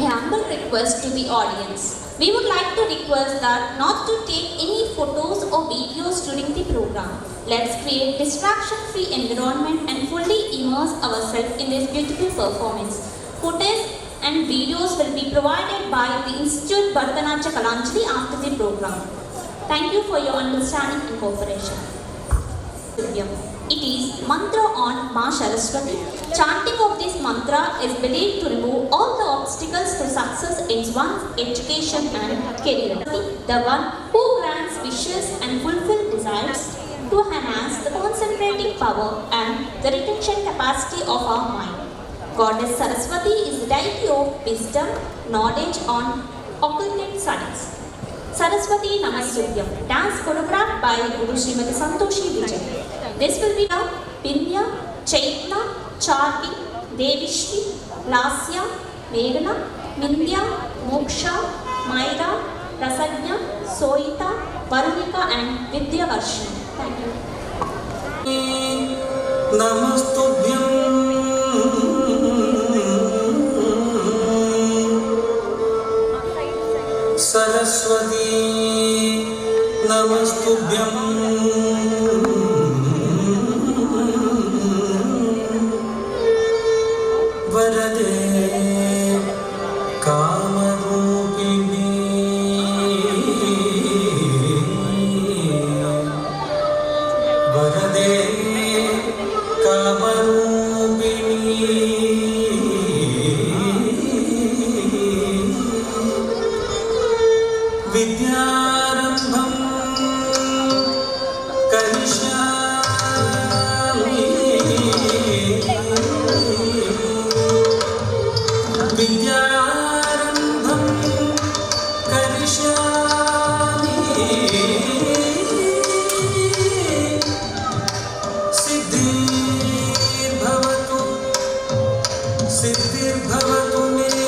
A humble request to the audience. We would like to request that not to take any photos or videos during the program. Let's create distraction-free environment and fully immerse ourselves in this beautiful performance. Footage and videos will be provided by the Institute Bharatanatyam Kalanjali after the program. Thank you for your understanding and cooperation. It is mantra on Ma Saraswati. Chanting of this mantra is believed to remove all the obstacles to success in one's education and career. The one who grants wishes and fulfills desires to enhance the concentrating power and the retention capacity of our mind. Goddess Saraswati is the deity of wisdom, knowledge on occult science. Saraswati Namastubhyam, dance choreographed by Guru Srimati Santoshi Vijay. This will be now Pinya, Chaitna, Charti, Devishri, Lasya, Meghana, Mindya, Moksha, Maira, Rasagna, Soita, Varunika and Vidya Varshini. Thank you. Namastubhyam Saraswati Namastubhyam Varade Kamarupini Varade Kamarupini Vidyarambham Karishami Vidyarambham Karishami Siddhir Bhavatu me